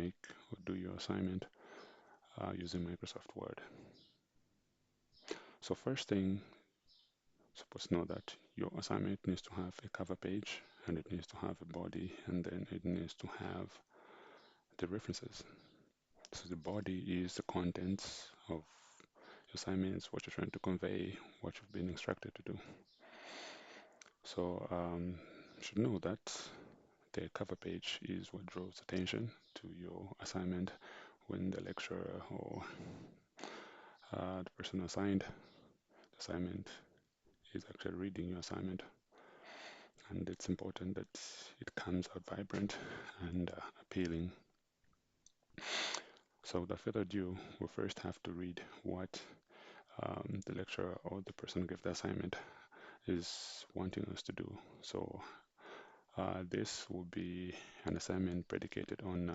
make or do your assignment using Microsoft Word. So first thing, suppose know that your assignment needs to have a cover page, and it needs to have a body, and then it needs to have the references. So the body is the contents of your assignments, what you're trying to convey, what you've been instructed to do. So you should know that the cover page is what draws attention to your assignment when the lecturer or the person assigned the assignment is actually reading your assignment. And it's important that it comes out vibrant and appealing. So without further ado, we'll first have to read what the lecturer or the person who gave the assignment is wanting us to do. So this will be an assignment predicated on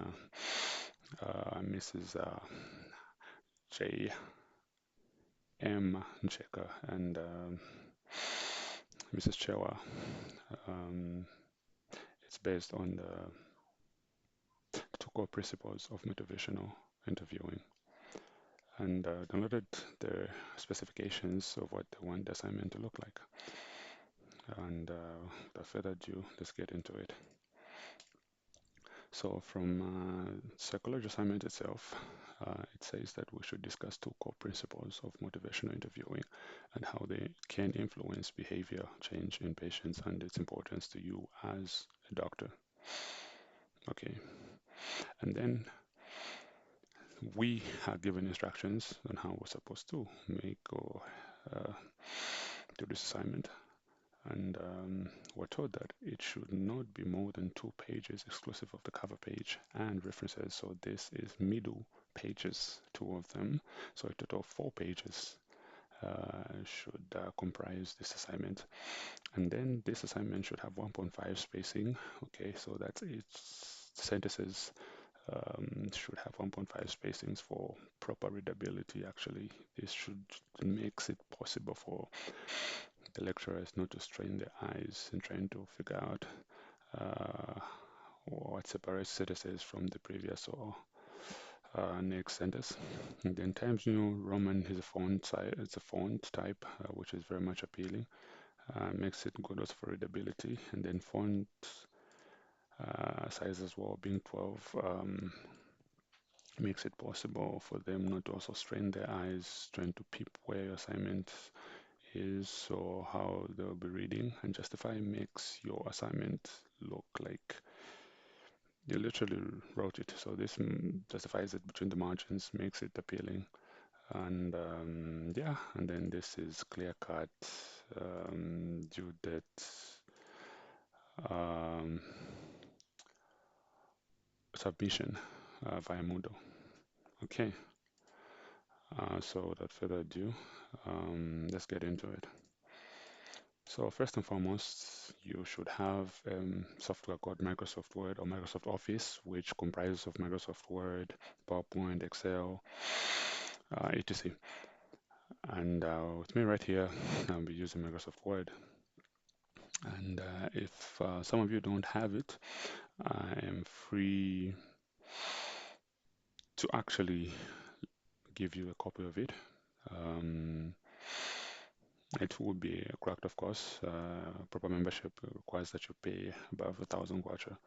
Mrs. J. M. Ncheka and Mrs. Chewa. Um, it's based on the two core principles of motivational interviewing, and downloaded the specifications of what they want the assignment to look like. And without further ado, let's get into it. So from psychology assignment itself, it says that we should discuss two core principles of motivational interviewing and how they can influence behavior change in patients and its importance to you as a doctor. Okay, and then we are given instructions on how we're supposed to make or do this assignment. And we're told that it should not be more than 2 pages exclusive of the cover page and references. So this is middle pages, 2 of them. So a total of 4 pages should comprise this assignment. And then this assignment should have 1.5 spacing. Okay, so that's its sentences should have 1.5 spacings for proper readability. Actually, this should makes it possible for the lecturers not to strain their eyes in trying to figure out what separates sentences from the previous or next sentence. And then Times New Roman is a font size, it's a font type which is very much appealing. Makes it good also for readability. And then font size as well, being 12, makes it possible for them not to also strain their eyes trying to peep where your assignment is or how they'll be reading, and Justify makes your assignment look like you literally wrote it. So this justifies it between the margins, makes it appealing. And yeah, and then this is clear cut, due date, um, submission via Moodle. Okay, so without further ado, let's get into it. So first and foremost, you should have software called Microsoft Word or Microsoft Office, which comprises of Microsoft Word, PowerPoint, Excel, etc. And with me right here, I'll be using Microsoft Word. And if some of you don't have it, I am free to actually give you a copy of it. It would be correct, of course. Proper membership requires that you pay above 1,000 kwacha.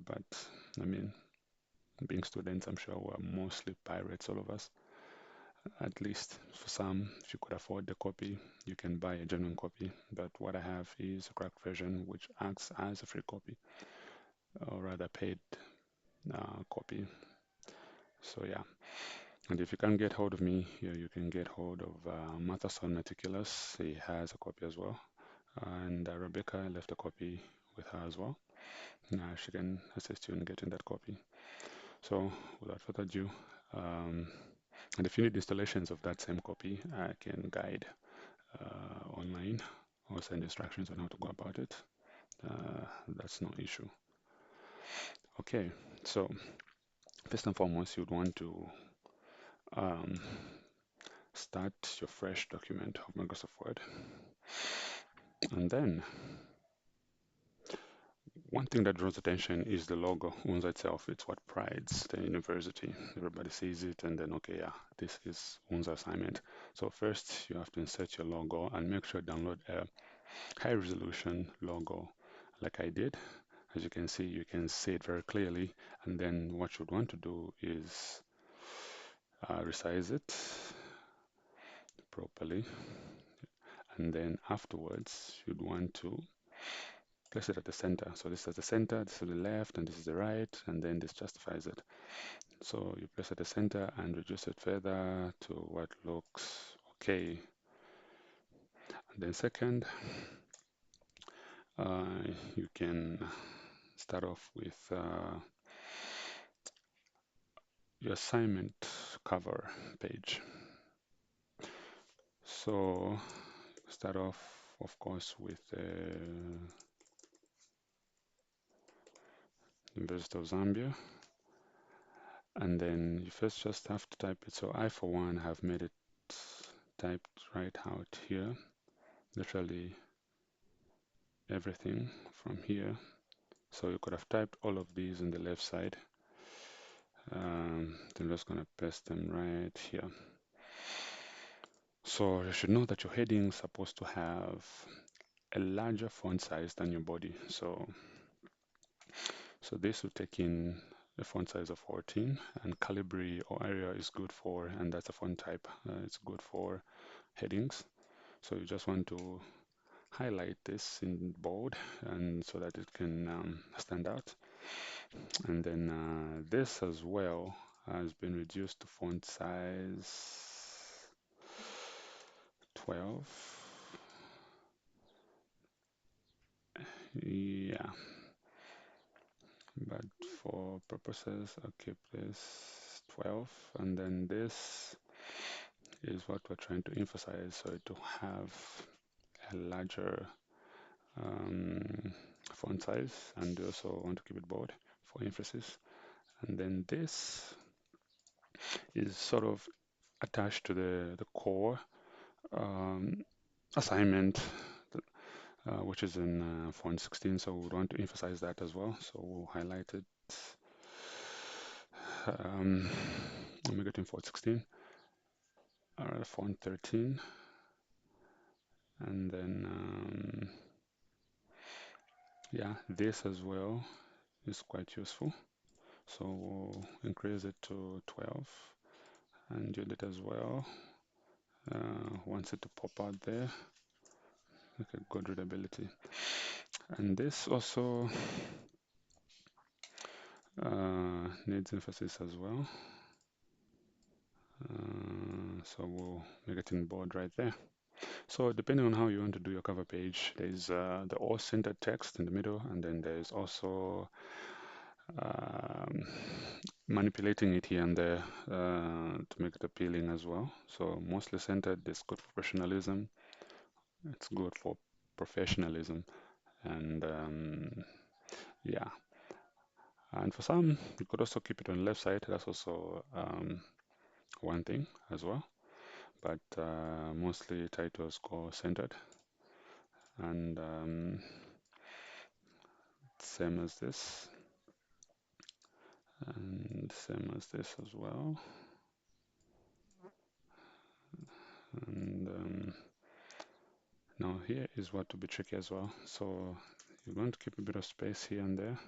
But I mean, being students, I'm sure we're mostly pirates, all of us. At least for some, if you could afford the copy, you can buy a genuine copy. But what I have is a cracked version, which acts as a free copy, or rather paid copy. So yeah. And if you can't get hold of me, you can get hold of Mathason Meticulous. He has a copy as well. And Rebecca left a copy with her as well. She can assist you in getting that copy. So without further ado, and if you need installations of that same copy, I can guide online or send instructions on how to go about it. That's no issue. Okay, so first and foremost, you'd want to um, start your fresh document of Microsoft Word. And then One thing that draws attention is the logo, Unza itself. It's what prides the university. Everybody sees it and then, okay, yeah, this is Unza assignment. So first you have to insert your logo and make sure download a high resolution logo like I did. As you can see it very clearly. And then what you'd want to do is resize it properly. And then afterwards, you'd want to place it at the center. So this is the center, this is the left, and this is the right, and then this justifies it. So you place at the center and reduce it further to what looks okay. And then second, you can start off with your assignment cover page. So start off, of course, with University of Zambia. And then you first just have to type it. So I, for one, have made it typed right out here. Literally everything from here. So you could have typed all of these on the left side. Then I'm just going to paste them right here. So you should know that your heading is supposed to have a larger font size than your body. So this will take in a font size of 14, and Calibri or Arial is good for, and that's a font type. It's good for headings. So you just want to highlight this in bold and so that it can stand out. And then this as well has been reduced to font size 12. Yeah, but for purposes, I'll keep this 12. And then this is what we're trying to emphasize, so to have a larger font size, and we also want to keep it bold for emphasis. And then this is sort of attached to the core um, assignment, which is in font 16. So we want to emphasize that as well. So we'll highlight it. Let me get in font 16, font 13, and then yeah, this as well is quite useful. So we'll increase it to 12 and do it as well. Wants it to pop out there. Okay, good readability. And this also needs emphasis as well. So we'll make it in bold right there. So depending on how you want to do your cover page, there's the all-centered text in the middle, and then there's also um, manipulating it here and there to make it appealing as well. So mostly centered is good for professionalism. It's good for professionalism, and yeah. And for some, you could also keep it on the left side. That's also one thing as well. But mostly titles go centered, and same as this, and same as this as well. And now here is what to be tricky as well. So you're going to keep a bit of space here and there.